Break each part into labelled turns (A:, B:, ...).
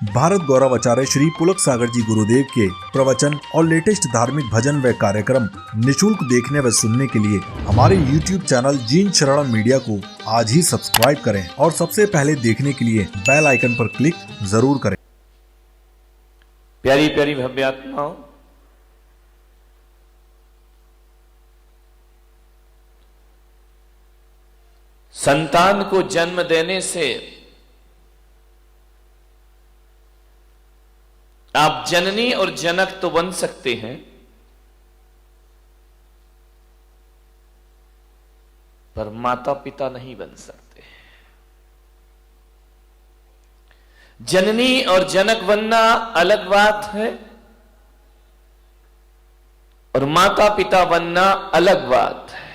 A: भारत गौरव आचार्य श्री पुलक सागर जी गुरुदेव के प्रवचन और लेटेस्ट धार्मिक भजन व कार्यक्रम निशुल्क देखने व सुनने के लिए हमारे YouTube चैनल जीन शरणम मीडिया को आज ही सब्सक्राइब करें और सबसे पहले देखने के लिए बेल आइकन पर क्लिक जरूर करें।
B: प्यारी प्यारी भव्य आत्माओं, संतान को जन्म देने से आप जननी और जनक तो बन सकते हैं, पर माता पिता नहीं बन सकते। जननी और जनक बनना अलग बात है और माता पिता बनना अलग बात है।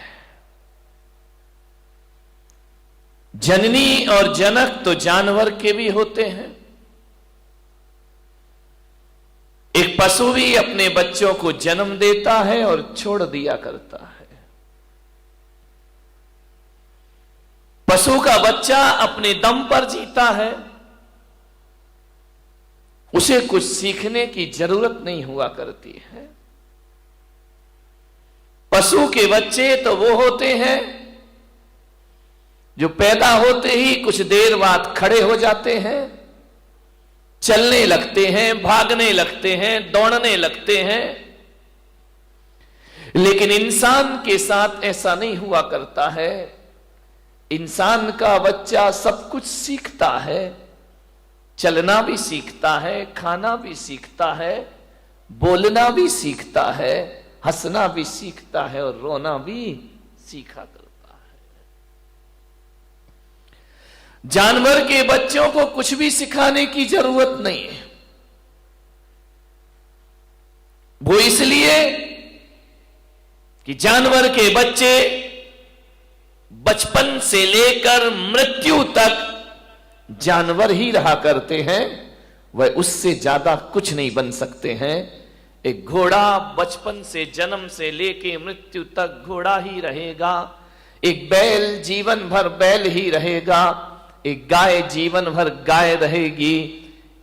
B: जननी और जनक तो जानवर के भी होते हैं। एक पशु भी अपने बच्चों को जन्म देता है और छोड़ दिया करता है। पशु का बच्चा अपने दम पर जीता है, उसे कुछ सीखने की जरूरत नहीं हुआ करती है। पशु के बच्चे तो वो होते हैं जो पैदा होते ही कुछ देर बाद खड़े हो जाते हैं, चलने लगते हैं, भागने लगते हैं, दौड़ने लगते हैं। लेकिन इंसान के साथ ऐसा नहीं हुआ करता है। इंसान का बच्चा सब कुछ सीखता है, चलना भी सीखता है, खाना भी सीखता है, बोलना भी सीखता है, हंसना भी सीखता है और रोना भी सीखा करता है। जानवर के बच्चों को कुछ भी सिखाने की जरूरत नहीं है। वो इसलिए कि जानवर के बच्चे बचपन से लेकर मृत्यु तक जानवर ही रहा करते हैं, वह उससे ज्यादा कुछ नहीं बन सकते हैं। एक घोड़ा बचपन से जन्म से लेकर मृत्यु तक घोड़ा ही रहेगा, एक बैल जीवन भर बैल ही रहेगा, एक गाय जीवन भर गाय रहेगी,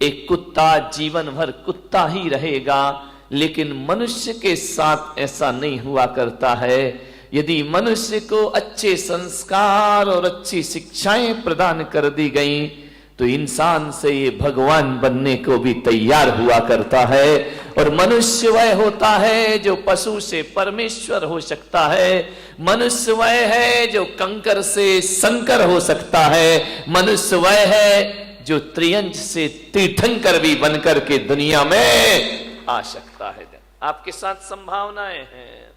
B: एक कुत्ता जीवन भर कुत्ता ही रहेगा। लेकिन मनुष्य के साथ ऐसा नहीं हुआ करता है। यदि मनुष्य को अच्छे संस्कार और अच्छी शिक्षाएं प्रदान कर दी गई तो इंसान से ये भगवान बनने को भी तैयार हुआ करता है। और मनुष्य वह होता है जो पशु से परमेश्वर हो सकता है। मनुष्य वह है जो कंकर से शंकर हो सकता है। मनुष्य वह है जो त्रियंज से तीर्थंकर भी बनकर के दुनिया में आ सकता है। आपके साथ संभावनाएं हैं,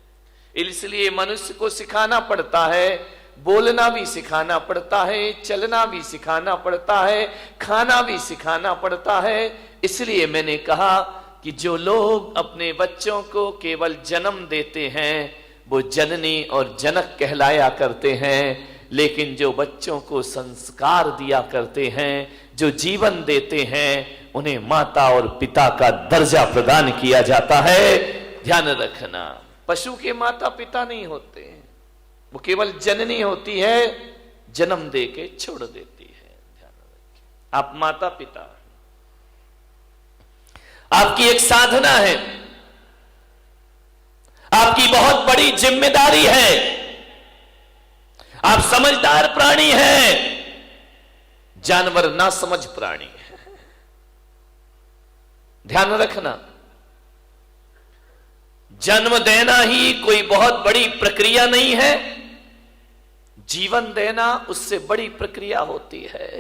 B: इसलिए मनुष्य को सिखाना पड़ता है, बोलना भी सिखाना पड़ता है, चलना भी सिखाना पड़ता है, खाना भी सिखाना पड़ता है। इसलिए मैंने कहा कि जो लोग अपने बच्चों को केवल जन्म देते हैं वो जननी और जनक कहलाया करते हैं। लेकिन जो बच्चों को संस्कार दिया करते हैं, जो जीवन देते हैं, उन्हें माता और पिता का दर्जा प्रदान किया जाता है। ध्यान रखना, पशु के माता पिता नहीं होते हैं, वो केवल जननी होती है, जन्म दे के छोड़ देती है। ध्यान रखिए, आप माता पिता, आपकी एक साधना है, आपकी बहुत बड़ी जिम्मेदारी है। आप समझदार प्राणी हैं, जानवर ना समझ प्राणी है। ध्यान रखना, जन्म देना ही कोई बहुत बड़ी प्रक्रिया नहीं है, जीवन देना उससे बड़ी प्रक्रिया होती है।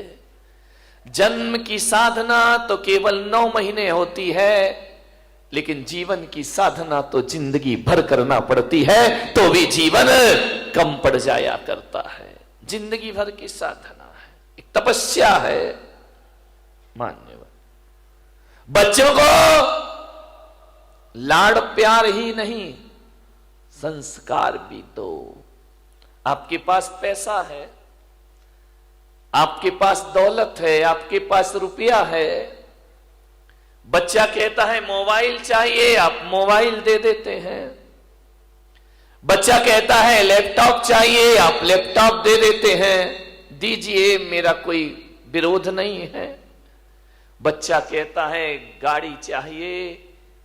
B: जन्म की साधना तो केवल 9 महीने होती है, लेकिन जीवन की साधना तो जिंदगी भर करना पड़ती है, तो भी जीवन कम पड़ जाया करता है। जिंदगी भर की साधना है, एक तपस्या है। मान्यवर, बच्चों को लाड़ प्यार ही नहीं, संस्कार भी दो। आपके पास पैसा है, आपके पास दौलत है, आपके पास रुपया है, बच्चा कहता है मोबाइल चाहिए, आप मोबाइल दे देते हैं। बच्चा कहता है लैपटॉप चाहिए, आप लैपटॉप दे देते हैं। दीजिए, मेरा कोई विरोध नहीं है। बच्चा कहता है गाड़ी चाहिए,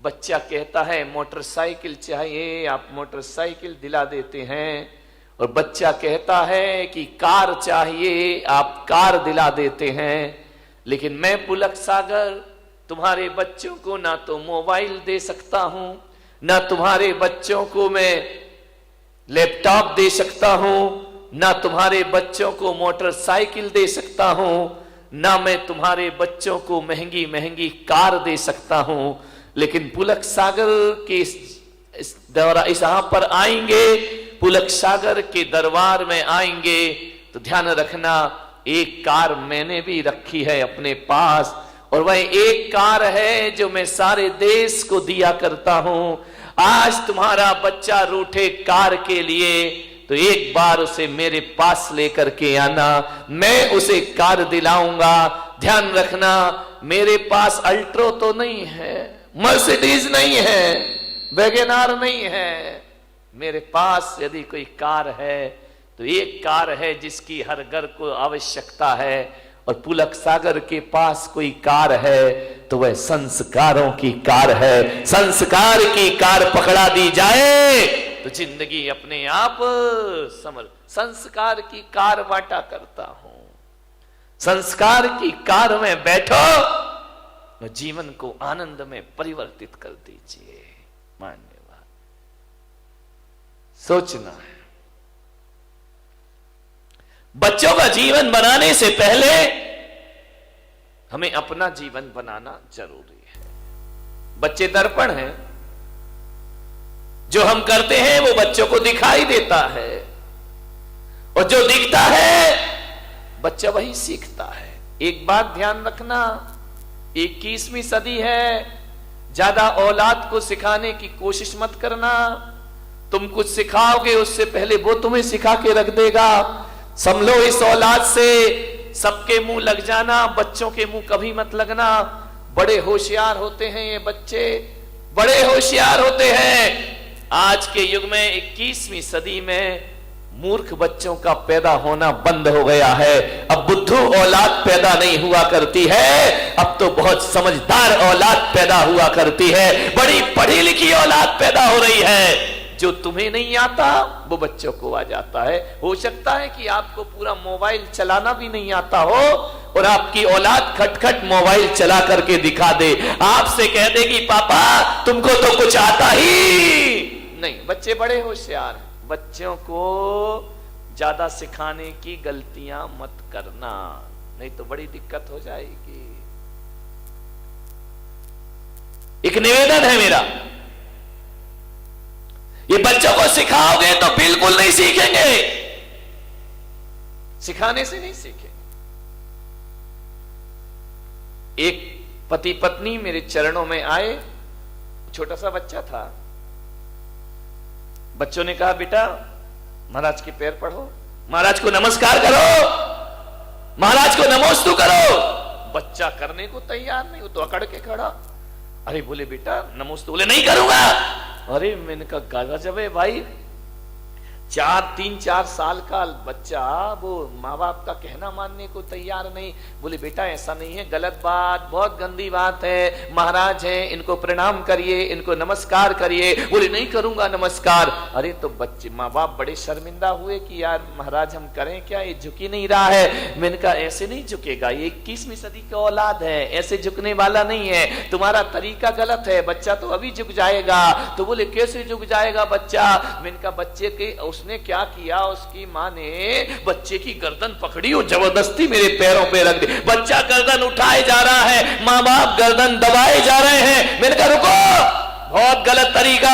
B: बच्चा कहता है मोटरसाइकिल चाहिए, आप मोटरसाइकिल दिला देते हैं। और बच्चा कहता है कि कार चाहिए, आप कार दिला देते हैं। लेकिन मैं पुलक सागर तुम्हारे बच्चों को ना तो मोबाइल दे सकता हूं, ना तुम्हारे बच्चों को मैं लैपटॉप दे सकता हूं, ना तुम्हारे बच्चों को मोटरसाइकिल दे सकता हूं, ना मैं तुम्हारे बच्चों को महंगी महंगी कार दे सकता हूं। लेकिन पुलक सागर के इस यहां पर आएंगे, पुलक सागर के दरबार में आएंगे तो ध्यान रखना, एक कार मैंने भी रखी है अपने पास, और वह एक कार है जो मैं सारे देश को दिया करता हूं। आज तुम्हारा बच्चा रूठे कार के लिए तो एक बार उसे मेरे पास लेकर के आना, मैं उसे कार दिलाऊंगा। ध्यान रखना, मेरे पास अल्ट्रो तो नहीं है, मर्सिडीज नहीं है, वैगनार नहीं है। मेरे पास यदि कोई कार है तो एक कार है जिसकी हर घर को आवश्यकता है, और पुलक सागर के पास कोई कार है तो वह संस्कारों की कार है। संस्कार की कार पकड़ा दी जाए तो जिंदगी अपने आप समझ। संस्कार की कार बांटा करता हूं, संस्कार की कार में बैठो तो जीवन को आनंद में परिवर्तित कर दीजिए। मान्यवाद सोचना है। बच्चों का जीवन बनाने से पहले हमें अपना जीवन बनाना जरूरी है। बच्चे दर्पण हैं, जो हम करते हैं वो बच्चों को दिखाई देता है, और जो दिखता है बच्चा वही सीखता है। एक बात ध्यान रखना, 21वीं सदी है, ज्यादा औलाद को सिखाने की कोशिश मत करना। तुम कुछ सिखाओगे उससे पहले वो तुम्हें सिखा के रख देगा। संभलो इस औलाद से, सबके मुंह लग जाना, बच्चों के मुंह कभी मत लगना। बड़े होशियार होते हैं ये बच्चे, बड़े होशियार होते हैं। आज के युग में 21वीं सदी में मूर्ख बच्चों का पैदा होना बंद हो गया है। अब बुद्धू औलाद पैदा नहीं हुआ करती है, अब तो बहुत समझदार औलाद पैदा हुआ करती है, बड़ी पढ़ी लिखी औलाद पैदा हो रही है। जो तुम्हें नहीं आता वो बच्चों को आ जाता है। हो सकता है कि आपको पूरा मोबाइल चलाना भी नहीं आता हो और आपकी औलाद खटखट मोबाइल चला करके दिखा दे, आपसे कह देगी पापा तुमको तो कुछ आता ही नहीं। बच्चे बड़े होशियार हैं। बच्चों को ज्यादा सिखाने की गलतियां मत करना, नहीं तो बड़ी दिक्कत हो जाएगी। एक निवेदन है मेरा, ये बच्चों को सिखाओगे तो बिल्कुल नहीं सीखेंगे, सिखाने से नहीं सीखेंगे। एक पति पत्नी मेरे चरणों में आए, छोटा सा बच्चा था। बच्चों ने कहा बेटा महाराज के पैर पढ़ो, महाराज को नमस्कार करो, महाराज को नमोस्तु करो। बच्चा करने को तैयार नहीं, वो तो अकड़ के खड़ा। अरे बोले बेटा नमोस्तु, बोले नहीं करूंगा। अरे मैंने कहा गजब है भाई, 3-4 साल का बच्चा वो माँ बाप का कहना मानने को तैयार नहीं। बोले बेटा ऐसा नहीं है, गलत बात, बहुत गंदी बात है, महाराज हैं इनको प्रणाम करिए, इनको नमस्कार करिए। बोले नहीं करूंगा नमस्कार। अरे तो बच्चे माँ बाप बड़े शर्मिंदा हुए कि यार महाराज हम करें क्या, ये झुक ही नहीं रहा है। मैंने कहा ऐसे नहीं झुकेगा, ये 21वीं सदी की औलाद है, ऐसे झुकने वाला नहीं है, तुम्हारा तरीका गलत है, बच्चा तो अभी झुक जाएगा। तो बोले कैसे झुक जाएगा बच्चा। मैंने कहा बच्चे के उसने क्या किया, उसकी माँ ने बच्चे की गर्दन पकड़ी और जबरदस्ती मेरे पैरों पे रख दी। बच्चा गर्दन उठाए जा रहा है, माँ बाप गर्दन दबाए जा रहे हैं। मैंने कहा रुको, बहुत गलत तरीका,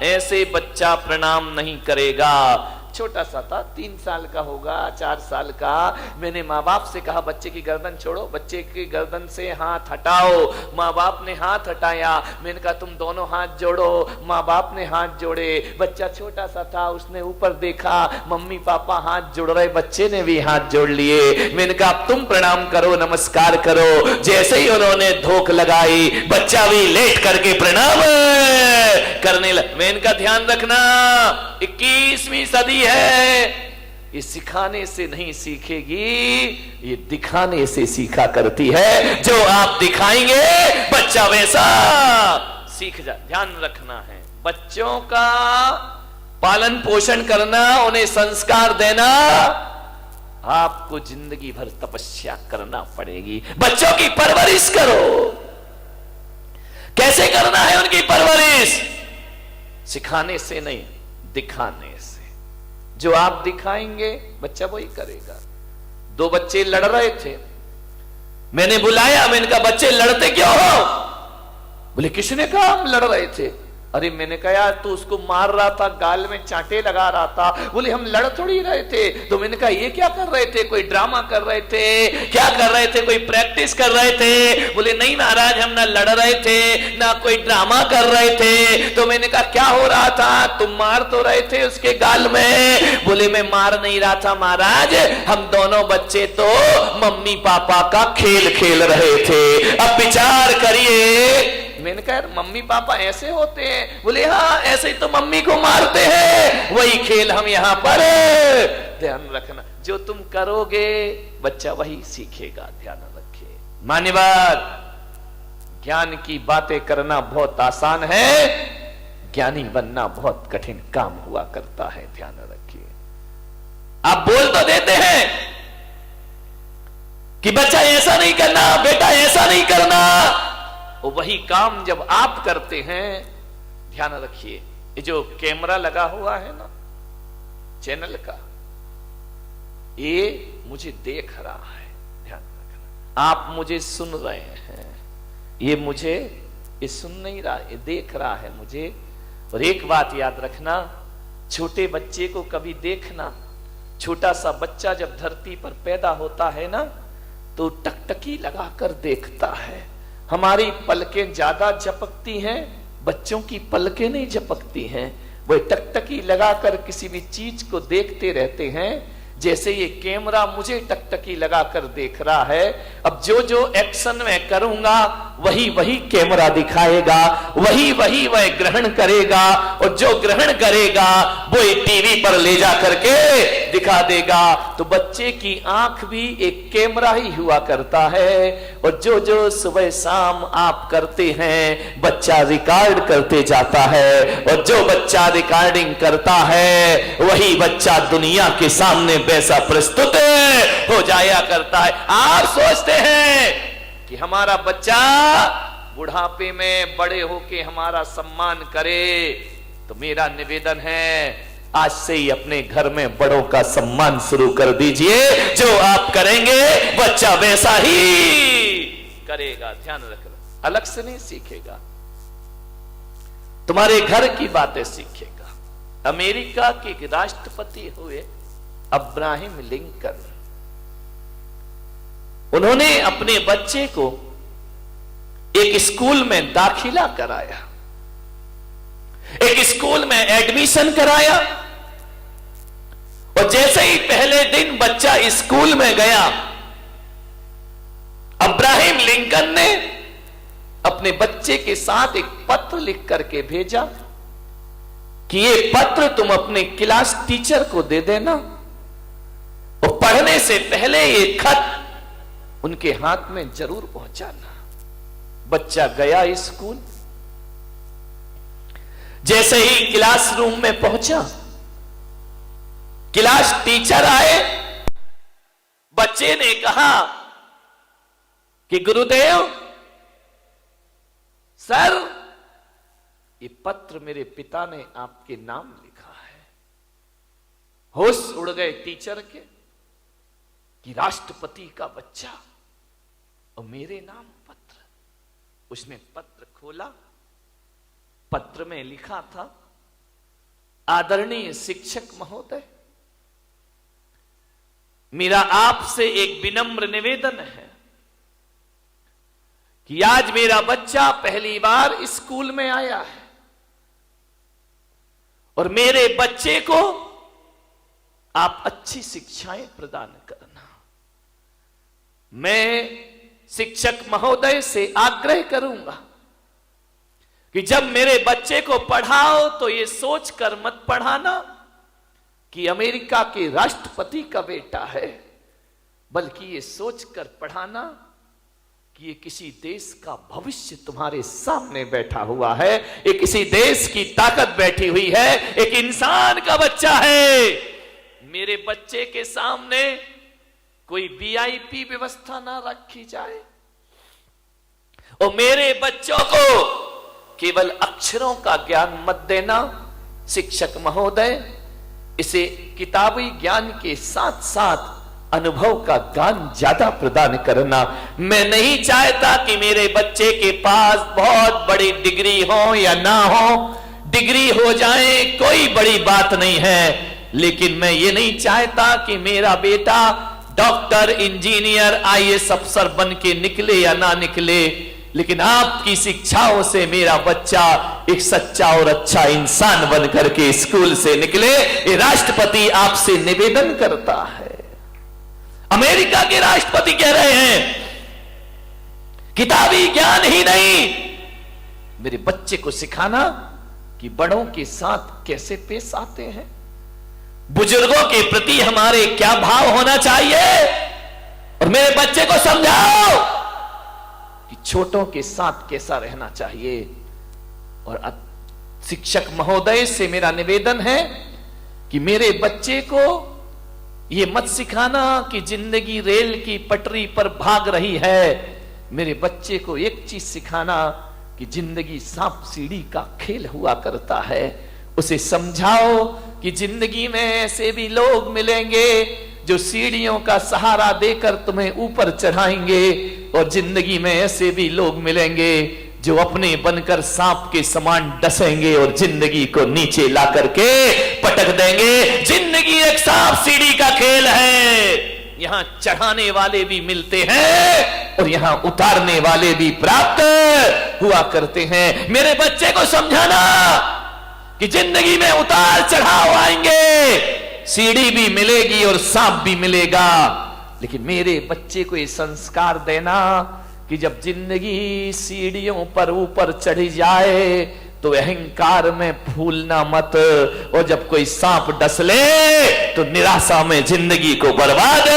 B: ऐसे बच्चा प्रणाम नहीं करेगा। छोटा सा था, 3 साल का होगा, 4 साल का। मैंने माँ बाप से कहा बच्चे की गर्दन छोड़ो, बच्चे की गर्दन से हाथ हटाओ। माँ बाप ने हाथ हटाया। मैंने कहा तुम दोनों हाथ जोड़ो। माँ बाप ने हाथ जोड़े। बच्चा छोटा सा था, उसने ऊपर देखा, मम्मी पापा हाथ जोड़ रहे, बच्चे ने भी हाथ जोड़ लिए। मैंने कहा तुम प्रणाम करो, नमस्कार करो। जैसे ही उन्होंने धोख लगाई, बच्चा भी लेट करके प्रणाम करने लगा। मैंने कहा ध्यान रखना 21वीं सदी है, ये सिखाने से नहीं सीखेगी, ये दिखाने से सीखा करती है। जो आप दिखाएंगे बच्चा वैसा सीख जा। ध्यान रखना है, बच्चों का पालन पोषण करना, उन्हें संस्कार देना, आपको जिंदगी भर तपस्या करना पड़ेगी। बच्चों की परवरिश करो। कैसे करना है उनकी परवरिश? सिखाने से नहीं, दिखाने से। जो आप दिखाएंगे बच्चा वही करेगा। दो बच्चे लड़ रहे थे, मैंने बुलाया, मैंने कहा बच्चे लड़ते क्यों हो? बोले किसने कहा हम लड़ रहे थे? अरे मैंने कहा यार तू उसको मार रहा था, गाल में चांटे लगा रहा था। बोले हम लड़ थोड़ी रहे थे। तो मैंने कहा ये क्या कर रहे थे? कोई ड्रामा कर रहे थे? क्या कर रहे थे? कोई प्रैक्टिस कर रहे थे? बोले नहीं महाराज, हम ना लड़ रहे थे ना कोई ड्रामा कर रहे थे। तो मैंने कहा क्या हो रहा था? तुम मार तो रहे थे उसके गाल में। बोले मैं मार नहीं रहा था महाराज, हम दोनों बच्चे तो मम्मी पापा का खेल खेल रहे थे। अब विचार करिए। मैंने कहा मम्मी पापा ऐसे होते हैं? बोले हाँ, ऐसे ही तो मम्मी को मारते हैं, वही खेल हम यहां पर। ध्यान रखना, जो तुम करोगे बच्चा वही सीखेगा। ध्यान रखिए। मान्यवर, ज्ञान की बातें करना बहुत आसान है, ज्ञानी बनना बहुत कठिन काम हुआ करता है। ध्यान रखिए। आप बोल तो देते हैं कि बच्चा ऐसा नहीं करना, बेटा ऐसा नहीं करना, वही काम जब आप करते हैं, ध्यान रखिए, ये जो कैमरा लगा हुआ है ना चैनल का, ये मुझे देख रहा है। ध्यान रखना, आप मुझे सुन रहे हैं, ये सुन नहीं रहा, ये देख रहा है मुझे। और एक बात याद रखना, छोटे बच्चे को कभी देखना, छोटा सा बच्चा जब धरती पर पैदा होता है ना, तो टकटकी लगाकर देखता है। हमारी पलकें ज्यादा झपकती हैं, बच्चों की पलकें नहीं झपकती हैं। वो टकटकी लगाकर किसी भी चीज को देखते रहते हैं। जैसे ये कैमरा मुझे टकटकी लगाकर देख रहा है, अब जो जो एक्शन मैं करूंगा वही वही कैमरा दिखाएगा, वही वही वह ग्रहण करेगा, और जो ग्रहण करेगा वो टीवी पर ले जा करके दिखा देगा। तो बच्चे की आंख भी एक कैमरा ही हुआ करता है, और जो जो सुबह शाम आप करते हैं बच्चा रिकॉर्ड करते जाता है, और जो बच्चा रिकॉर्डिंग करता है वही बच्चा दुनिया के सामने वैसा प्रस्तुत हो जाया करता है। आप सोचते हैं कि हमारा बच्चा बुढ़ापे में बड़े होके हमारा सम्मान करे, तो मेरा निवेदन है आज से ही अपने घर में बड़ों का सम्मान शुरू कर दीजिए। जो आप करेंगे बच्चा वैसा ही करेगा। ध्यान रखना, अलग से नहीं सीखेगा, तुम्हारे घर की बातें सीखेगा। अमेरिका के एक राष्ट्रपति हुए अब्राहम लिंकन, उन्होंने अपने बच्चे को एक स्कूल में दाखिला कराया, एक स्कूल में एडमिशन कराया, और जैसे ही पहले दिन बच्चा स्कूल में गया, अब्राहम लिंकन ने अपने बच्चे के साथ एक पत्र लिख करके भेजा कि ये पत्र तुम अपने क्लास टीचर को दे देना, और पढ़ने से पहले ये खत उनके हाथ में जरूर पहुंचाना। बच्चा गया स्कूल, जैसे ही क्लासरूम में पहुंचा, क्लास टीचर आए, बच्चे ने कहा कि गुरुदेव सर, ये पत्र मेरे पिता ने आपके नाम लिखा है। होश उड़ गए टीचर के कि राष्ट्रपति का बच्चा और मेरे नाम पत्र। उसने पत्र खोला, पत्र में लिखा था, आदरणीय शिक्षक महोदय, मेरा आपसे एक विनम्र निवेदन है कि आज मेरा बच्चा पहली बार स्कूल में आया है, और मेरे बच्चे को आप अच्छी शिक्षाएं प्रदान करना। मैं शिक्षक महोदय से आग्रह करूंगा कि जब मेरे बच्चे को पढ़ाओ तो ये सोचकर मत पढ़ाना कि अमेरिका के राष्ट्रपति का बेटा है, बल्कि ये सोचकर पढ़ाना कि ये किसी देश का भविष्य तुम्हारे सामने बैठा हुआ है, ये किसी देश की ताकत बैठी हुई है, एक इंसान का बच्चा है। मेरे बच्चे के सामने कोई वीआईपी व्यवस्था ना रखी जाए और मेरे बच्चों को केवल अक्षरों का ज्ञान मत देना। शिक्षक महोदय, इसे किताबी ज्ञान के साथ साथ अनुभव का ज्ञान ज्यादा प्रदान करना। मैं नहीं चाहता कि मेरे बच्चे के पास बहुत बड़ी डिग्री हो या ना हो, डिग्री हो जाए कोई बड़ी बात नहीं है, लेकिन मैं ये नहीं चाहता कि मेरा बेटा डॉक्टर, इंजीनियर, आईएएस अफसर बन के निकले या ना निकले, लेकिन आपकी शिक्षाओं से मेरा बच्चा एक सच्चा और अच्छा इंसान बन करके स्कूल से निकले, ये राष्ट्रपति आपसे निवेदन करता है। अमेरिका के राष्ट्रपति कह रहे हैं किताबी ज्ञान ही नहीं, मेरे बच्चे को सिखाना कि बड़ों के साथ कैसे पेश आते हैं, बुजुर्गों के प्रति हमारे क्या भाव होना चाहिए, और मेरे बच्चे को समझाओ कि छोटों के साथ कैसा रहना चाहिए। और शिक्षक महोदय से मेरा निवेदन है कि मेरे बच्चे को ये मत सिखाना कि जिंदगी रेल की पटरी पर भाग रही है, मेरे बच्चे को एक चीज सिखाना कि जिंदगी सांप सीढ़ी का खेल हुआ करता है। उसे समझाओ कि जिंदगी में ऐसे भी लोग मिलेंगे जो सीढ़ियों का सहारा देकर तुम्हें ऊपर चढ़ाएंगे, और जिंदगी में ऐसे भी लोग मिलेंगे जो अपने बनकर सांप के समान डसेंगे और जिंदगी को नीचे ला करके पटक देंगे। जिंदगी एक सांप सीढ़ी का खेल है, यहां चढ़ाने वाले भी मिलते हैं और यहां उतारने वाले भी प्राप्त हुआ करते हैं। मेरे बच्चे को समझाना कि जिंदगी में उतार चढ़ाव आएंगे, सीढ़ी भी मिलेगी और सांप भी मिलेगा, लेकिन मेरे बच्चे को ये संस्कार देना कि जब जिंदगी सीढ़ियों पर ऊपर चढ़ी जाए तो अहंकार में फूलना मत, और जब कोई सांप डस ले तो निराशा में जिंदगी को बर्बाद